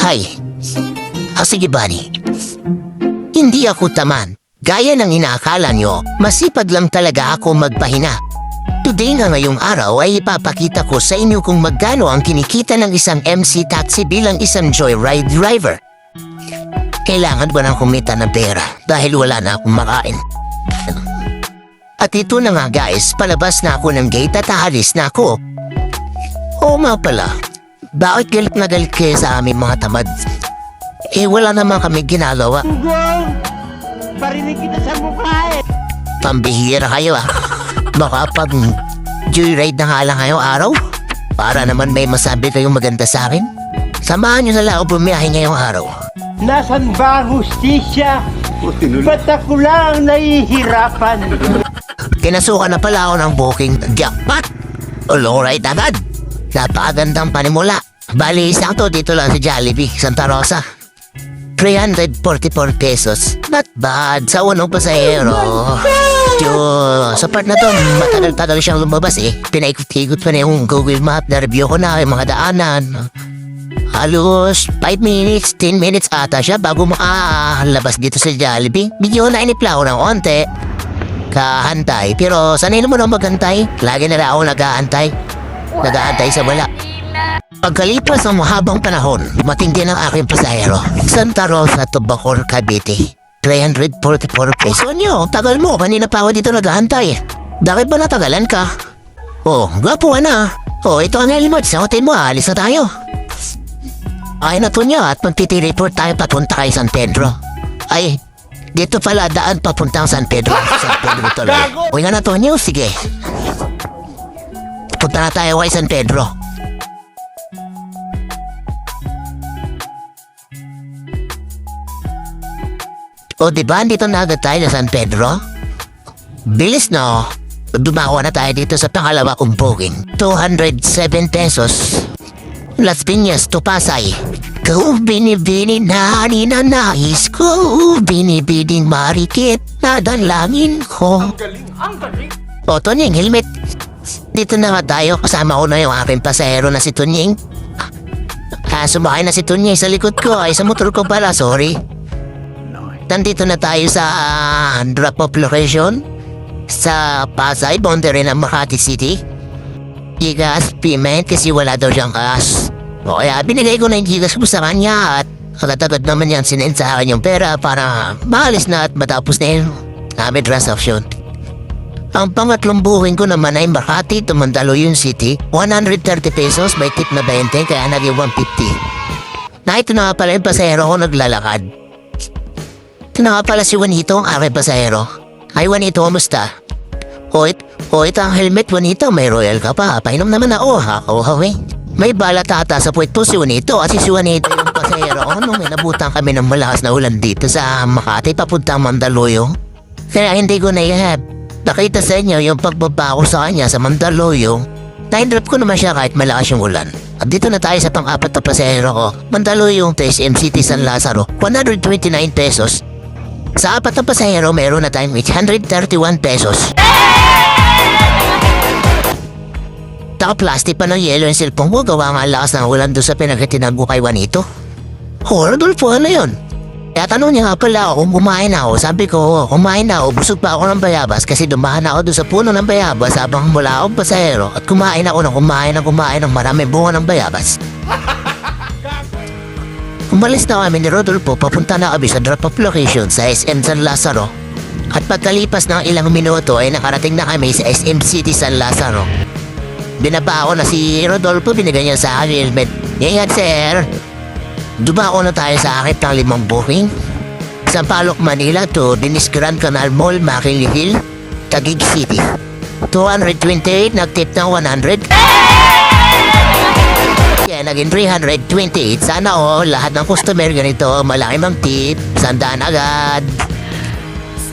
Hi. Sige, Bunny. Hindi ako taman. Gaya ng inaakala nyo, masipag lang talaga ako magpahina. Today nga ngayong araw ay ipapakita ko sa inyo kung magkano ang kinikita ng isang MC taxi bilang isang joyride driver. Kailangan ba nang kumita ng pera dahil wala na akong makain? At ito na nga guys, palabas na ako ng gate at aalis na ako. Oo nga pala, bakit galit na galit kayo sa aming mga tamad? Wala naman kami ginagawa. Parinig kita sa mukha eh. Pambihira kayo Baka pag joyride na nga lang ngayong araw, para naman may masabi kayong maganda sa akin. Samahan nyo na lang ako bumiyahe ngayong araw. Nasaan ba ang hustisya? Ba't ako lang nahihirapan? Kinasukan na pala ako ng booking jackpot. Alright agad. Napakagandang panimula. Bali, sakto dito lang sa Jollibee, Santa Rosa. 344 pesos. Not bad. Sa unang pasahero. Sa part na to, matagal-tagal siyang lumabas Pinaikot-ikot pa na yung Google Map. Na-review ko na yung mga daanan. Halos 5 minutes, 10 minutes ata siya bago makalabas dito sa Jollibee. Medyo nainipla ko ng onte. Kahantay. Pero sanay naman ako maghantay. Lagi na lang ako nag-aantay. Nag-aantay sa wala. Pagkalipas ng mahabang panahon, dumating din ang aking pasahero. Santa Rosa to Bacoor, Cavite. 344 pesos. Nyo, tagal mo. Kanina pa ako dito nag-aantay. Bakit ba natagalan ka? Gwapo na. Ito ang helmet. Sa hotel mo, alis na tayo. Ay na to niya at magtiti-report tayo papunta kay San Pedro. Ay, dito pala daan papuntang San Pedro. San Pedro tuloy. Uy nga na to niyo, sige. Punta na tayo kay San Pedro. Diba, dito na agad tayo sa San Pedro? Bilis no? Dumawa na tayo dito sa pangalawa kong booking. 207 pesos. Las Piñas to Pasay. Kung binibini na ninanais ko, binibining marikit na dalangin ko. Ang galing! Tonying, helmet. Dito na nga tayo. Kasama ko na yung aking pasahero na si Tonying. Sumakay na si Tonying sa likod ko. Ay, sa motor ko pala, sorry. Nandito na tayo sa drop-off location sa Pasay, boundary ng Makati City. Gigas payment kasi wala daw siyang cash. Kaya binigay ko na yung gigas ko sa kanya at agad-agad naman yan sinend sa akin yung pera para maalis na at matapos na yung aming transaction. Ang pangatlong booking ko naman ay Makati to Mandaluyong City. 130 pesos, may tip na 20 kaya naging 150. Na ito na nga pala yung pasahero ko naglalakad. Ito na nga pala si Juanito, ang aking pasahero. Ay Juanito, kamusta? Ito ang helmet Juanito, may royal ka pa. Painom naman ako, May balat ata sa puwet po si Juanito kasi si Juanito yung pasahero ko nung inabutan kami ng malakas na ulan dito sa Makati papuntang Mandaluyong. Kaya hindi ko nakita sa inyo yung pagbaba ko sa kanya sa Mandaluyong. Na-drop ko naman siya kahit malakas yung ulan. At dito na tayo sa pang-apat na pasahero ko. Mandaluyong to SM City San Lazaro, 129 pesos. Sa apat na pasahero, meron na tayong 831 pesos. Taka-plastic pa ng yelo yung cellphone mo. Gawa nga lakas ng ulan doon sa pinagkatinago kay Juanito. Rodolfo, ano yun? Kaya tanong niya nga pala ako kung kumain ako. Sabi ko, kumain na ako. Busog pa ako ng bayabas kasi dumahan ako doon sa puno ng bayabas habang mula akong pasahero at kumain ako ng maraming bunga ng bayabas. Umalis na kami ni Rodolfo, papunta na kami sa drop-off location sa SM San Lazaro. At pagkalipas ng ilang minuto ay nakarating na kami sa SM City San Lazaro. Binaba ko na si Rodolfo, binigay niya sa akin helmet. Ingat sir! Dumako na tayo sa akit ng 5 booking. Sampaloc, Manila to Dinis Grand Canal Mall, Makili Hill, Taguig City. 228, nag-tip ng 100. Kaya naging 328. Sana lahat ng customer ganito, malaki mang tip, sandaan agad.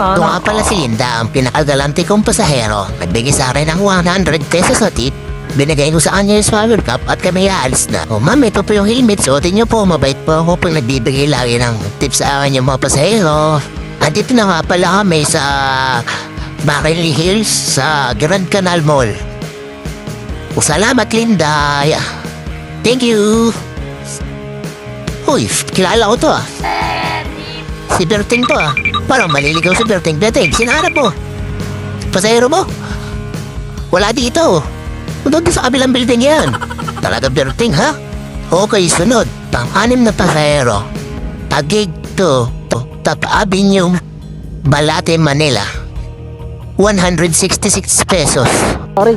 Ito nga pala si Linda, ang pinakagalante kong pasahero. Nagbigay sa akin ng 100 pesos na tip. Binigay ko sa kanya yung swabber cup at kami aalis na. Ma'am, ito po yung helmet. Suotin niyo po. Mabait po ako pag nagbibigay lagi ng tips sa akin yung mga pasahero. Andito na nga pala kami sa Makili Hills sa Grand Canal Mall. Salamat, Linda. Thank you. Uy, kilala ko to ah. Si Berting to ah. Parang maliligaw si Berting. Berting, sinahanap mo? Pasahero mo? Wala dito. Doon sa kabilang building yan. Talaga Berting ha? Okay, sunod. Pang-anim na pasahero. Tagig to Top Avenue, Balate, Manila. 166 pesos. Sorry,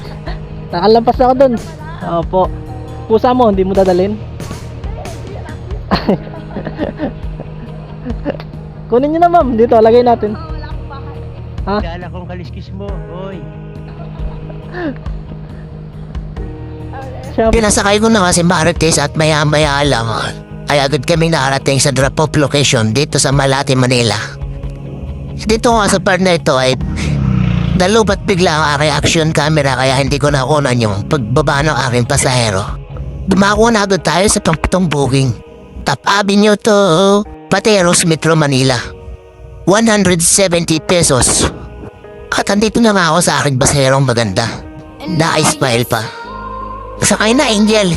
nakalampas ako dun. Opo. Kusa mo, hindi mo dadalhin. Kunin nyo na ma'am, dito, lagay natin. Ha? Kala kong kaliskis mo, hoy. Siya, Pinasakay ko na kasi Marites at maya-maya lang ay agad kaming nakarating sa drop-off location dito sa Malate, Manila. Dito nga sa part na ito ay nalubat bigla ang aking action camera kaya hindi ko nakunan yung pagbaba ng aking pasahero. Dumako na agad tayo sa pampitong booking. Top Avenue to Pateros, Metro Manila. 170 pesos. At andito na nga ako sa aking pasaherong maganda. Na-smile pa. Sakay na, Angel.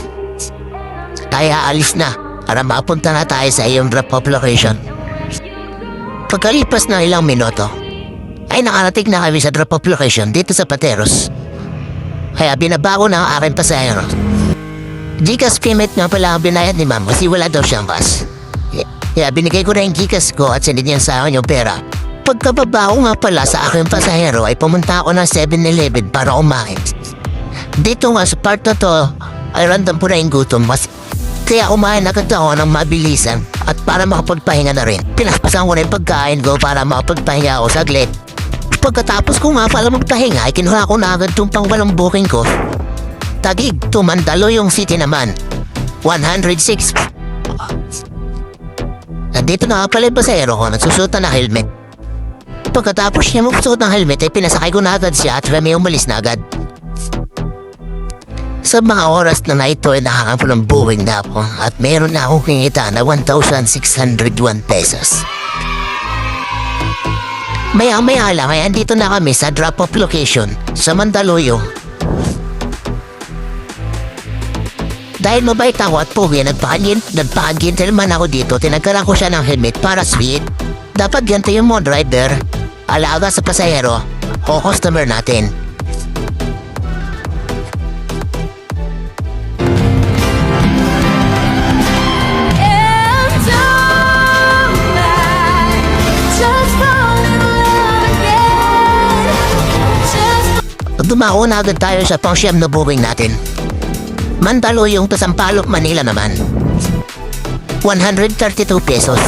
Kaya alis na para mapunta na tayo sa iyong drop-off location. Pagkalipas ng ilang minuto, ay nakarating na kami sa drop-off location dito sa Pateros. Kaya binabago na ang aking pasahero. Gcash payment nga pala ang binayad ni ma'am kasi wala daw siyang bus. Kaya binigay ko na yung Gcash ko at sinid niya sa akin yung pera. Pagkababa ko nga pala sa aking pasahero ay pumunta ako ng 7-Eleven para kumain. Dito nga sa part na to ay random po na yung gutom kaya kumain agad ako ng mabilisan at para makapagpahinga na rin. Pinaspasan ko na yung pagkain ko para makapagpahinga ako saglit. Pagkatapos ko nga pala magpahinga ay kinuha ko na agad itong pangwalang booking ko. Tagig to Mandaluyong City naman. 106. Nandito na nga pala yung pasahero ko nagsusuot na ng helmet. Pagkatapos niya magsuot ng helmet ay pinasakay ko na agad siya at may umalis na agad. Sa mga oras na ito ay nakakampo ng buwing na ako at meron na akong kinita na 1,601 pesos. Maya-maya lang ay andito na kami sa drop-off location sa Mandaluyong. Dahil mabait ako at pugi, nagpaka-gentleman ako dito, tinagkaran ko siya ng helmet para sweet. Dapat ganito yung mo, driver. Alaga sa pasahero o customer natin. Dumako na agad tayo sa pang-siyam na booking natin. Mandaluyong to Sampaloc, Manila naman. 132 pesos.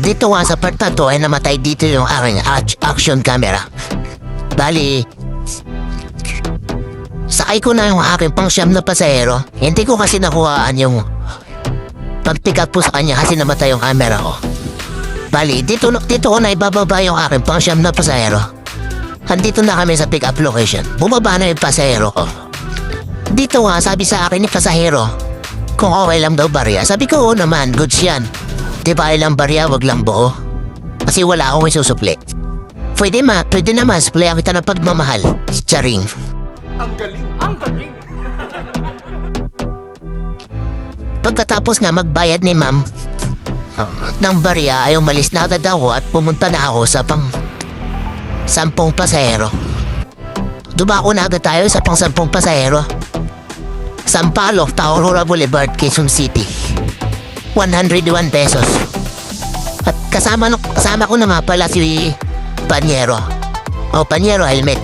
Dito nga sa part na to ay namatay dito yung aking action camera. Bali, sakay ko na yung aking pang-siyam na pasahero. Hindi ko kasi nakuhaan yung pag-pick up po sa kanya kasi namatay yung camera ko. Bali, dito ko na ibababa yung aking pang-siyam na pasahero. Andito na kami sa pick-up location. Bumaba na yung pasahero ko. Dito nga, sabi sa akin ni pasahero, kung okay lang daw barya. Sabi ko, oo naman, goods yan. Di ba ilang barya, wag lang buo. Kasi wala akong isusupli. Pwede naman, supplihan kita ng pagmamahal. Charing. Ang galing! Pagkatapos nga magbayad ni ma'am ng barya ay umalis na agad ako at pumunta na ako sa pang-10 pasahero. Dumako na agad tayo sa pang-10 pasahero. Sampaloc, Aurora Boulevard, Quezon City. 101 pesos. At kasama ko na nga pala si Panyero. O Panyero helmet.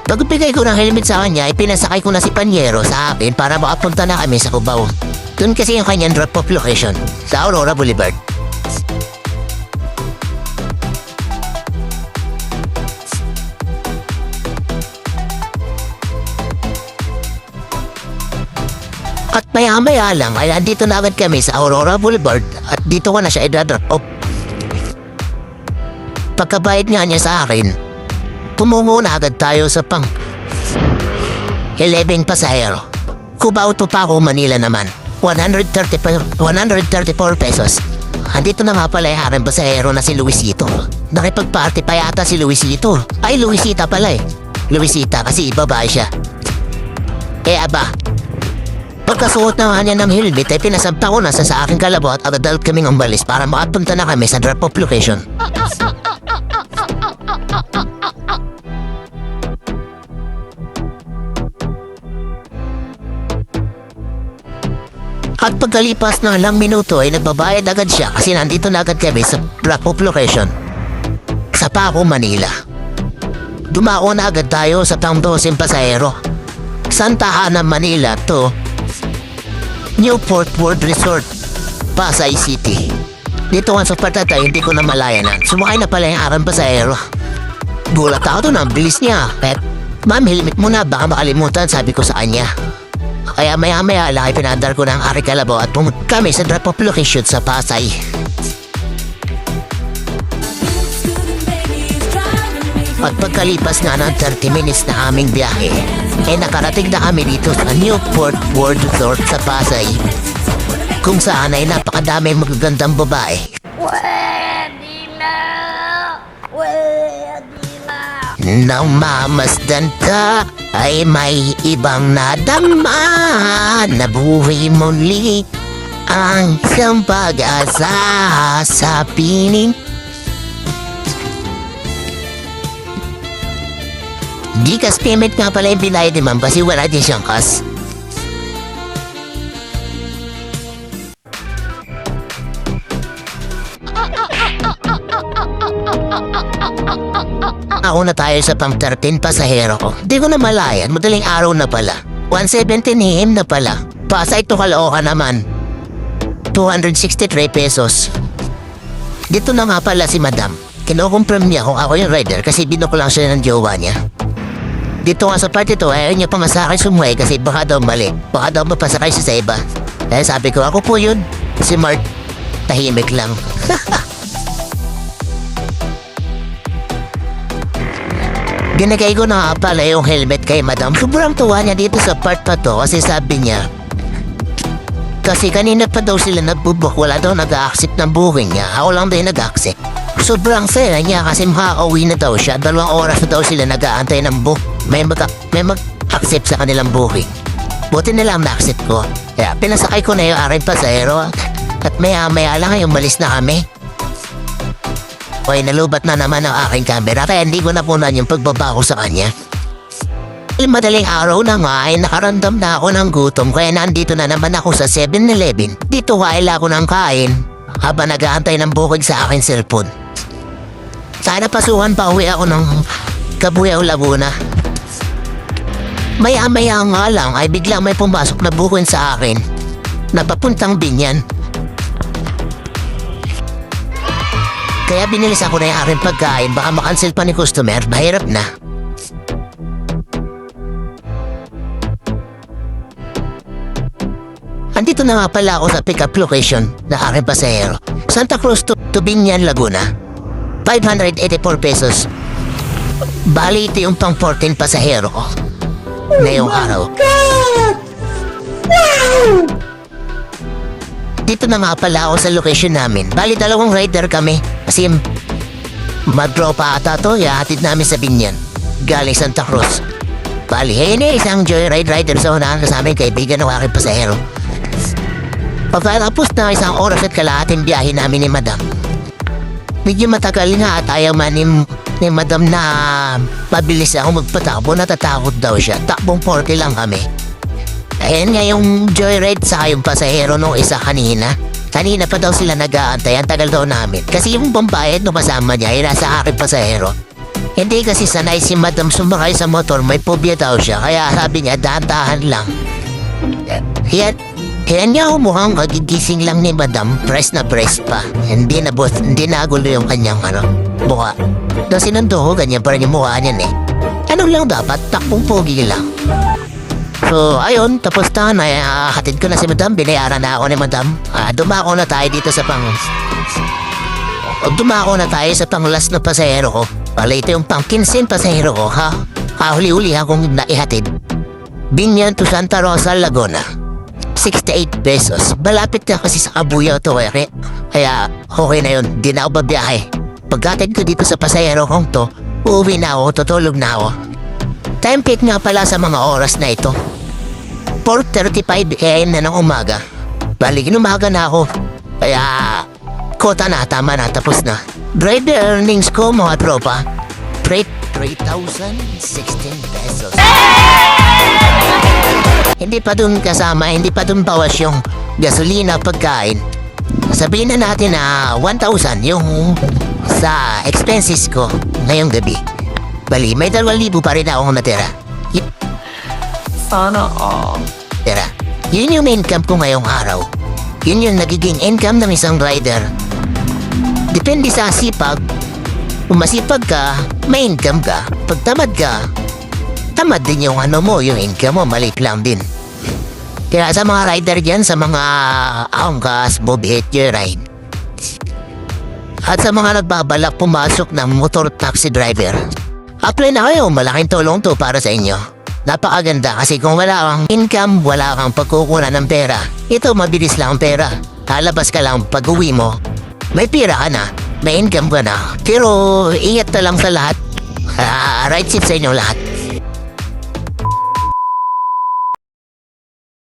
Pagbigay ko ng helmet sa kanya, ipinasakay ko na si Panyero sa akin para makapunta na kami sa Cubao. Doon kasi yung kanyang drop-off location sa Aurora Boulevard. At maya-maya lang ay andito na agad kami sa Aurora Boulevard at dito ko na siya i-drop off. Pagkabayad nga niya sa akin, tumungo na agad tayo sa pang-11 pasahero. Cubao to Paco, Manila naman. 134 pesos. Andito na nga pala yung aking pasahero na si Luisito. Nakipag-party pa yata si Luisito. Ay, Luisita pala eh. Luisita kasi babae siya. Kaya ba, pagkasuot na nga niya ng helmet ay pinasampa ko na sa aking kalabaw at agad kaming umalis para makapunta na kami sa drop-off location. At pagkalipas ng ilang minuto ay nagbabayad agad siya kasi nandito na agad kami sa drop-off location sa Paco, Manila. Dumako na agad tayo sa pang-12 pasahero. Santa Ana, Manila to Newport World Resort, Pasay City. Dito nga sa partata hindi ko na malayanan. Sumakay na pala yung arang pasahero. Gulat ako doon, ang bilis niya. Ma'am, helmet muna, baka makalimutan, sabi ko sa kanya. Kaya maya-maya lang ay pinandar ko ng aking kalabaw at pumunta kami sa drop-off location sa Pasay. At pagkalipas nga ng 30 minutes na aming biyahe, nakarating na kami dito sa Newport World Resort sa Pasay, kung saan ay napakadaming magagandang babae. Nang mamasdan ka ay may ibang nadama. Nabuhay muli ang isang pag-asa sa piling. Gikas payment nga pala yung binayad ni ma'am kasi wala din siyang kas. Ako na tayo sa pang 13 pasahero ko. Di ko na malayan, madaling araw na pala. 117 AM na pala. Pasay to Caloocan naman. 263 pesos. Dito na nga pala si madam. Kinoconfirm niya kung ako yung rider kasi binok lang siya ng jowa niya. Dito nga sa part ito, ayaw niya pamasakay sumuhay kasi baka daw mali. Baka daw mapasakay siya sa iba. Kaya sabi ko, ako po yun. Si Mark, tahimik lang. Ginagay ko na nga pala yung helmet kay madam. Sobrang tuwa niya dito sa part pa to kasi sabi niya, kasi kanina pa daw sila nagbubok, wala daw nag-a-accept ng booking niya. Ako lang daw nag-accept. Sobrang saya niya kasi makakauwi na daw siya. 2 oras na daw sila nag-aantay ng book. May mag-accept sa kanilang booking. Buti na lang na-accept ko. Kaya pinasakay ko na yung aking pasahero. At maya-maya lang ay umalis na kami. Okay, nalubat na naman ang aking camera kaya hindi ko napunan yung pagbaba ko sa kanya. Madaling araw na nga ay nakaramdam na ako ng gutom kaya nandito na naman ako sa 7-Eleven. Dito kaila ko ng kain habang nag-aantay ng booking sa aking cellphone. Sana pasukan pa uwi ako ng Cabuyao, Laguna. Maya-maya nga lang ay biglang may pumasok na booking sa akin na papuntang Binyan. Kaya binilis ako na yung aking pagkain, baka makancel pa ni customer, mahirap na. Andito na nga pala ako sa pick-up location na aking pasahero. Santa Cruz to Binyan, Laguna. 584 pesos. Bali ito yung pang 14 pasahero ko. Ngayong araw. Dito na nga pala ako sa location namin. Bali 2 rider kami. Kasi madropa ata to, ihahatid namin sa Binyan. Galing Santa Cruz. Bali, isang joyride rider sa unahan kasama yung kaibigan ng aking pasahero. Pagkatapos na 1 oras at kalahating biyahe namin ni madam. Medyo matagal nga at ayaw man ni madam na mabilis ako magpatakbo, natatakot daw siya. Takbong 40 lang kami. Ayan nga yung joyride sa yung pasahero nung isa kanina. Kanina pa daw sila nag-aantay, ang tagal daw namin. Kasi yung pambayad no kasama niya ay nasa aking pasahero. Hindi kasi sanay si madam sumakay sa motor, may phobia daw siya. Kaya sabi niya, dahan-dahan lang. Kaya niya mukhang kagigising lang ni madam, press na press pa. Hindi nagulo yung kanyang mukha. Daw sinundo ko, ganyan pa rin yung mukha niyan eh. Ano lang dapat, takbong pogi lang. So, ayun, tapos na, hatid ko na si madam, binayaran na ako ni madam. Dumako na tayo dito sa Dumako na tayo sa pang-last na pasahero ko. Pala ito yung pang-15 pasahero ko, ha? Huli-huli akong naihatid. Binyan to Santa Rosa, Laguna. 68 pesos. Malapit na kasi sa Cabuyao to, kaya okay na yun, di na ako babiyahe. Pagkatid ko dito sa pasahero kong to, uuwi na ako, tutulog na ako. Time check nga pala sa mga oras na ito. 4:35 AM na ng umaga. Balik umaga na ako. Kaya, kota na, tama na, tapos na. Driver earnings ko mga tropa. 3,016 pesos. Hindi pa dun kasama, hindi pa dun bawas yung gasolina pagkain. Sabihin na natin na 1,000 yung sa expenses ko ngayong gabi. Bali, may 2,000 pa rin akong natira. Sana all. Tira, yun yung income ko ngayong araw. Yun yung nagiging income ng isang rider. Depende sa sipag. Kung masipag ka, may income ka. Pag tamad ka, tamad din yung ano mo, yung income mo, maliit lang din. Kaya sa mga rider dyan, sa mga angkas, bobit, your ride. At sa mga nagbabalak pumasok ng motor taxi driver, apply na kayo, malaking tulong to para sa inyo. Napakaganda kasi kung wala kang income, wala kang pagkukunan ng pera. Ito mabilis lang ang pera. Halabas ka lang pag uwi mo. May pera ka na, may income ka na. Pero ingat na lang sa lahat. Right ship sa inyo lahat.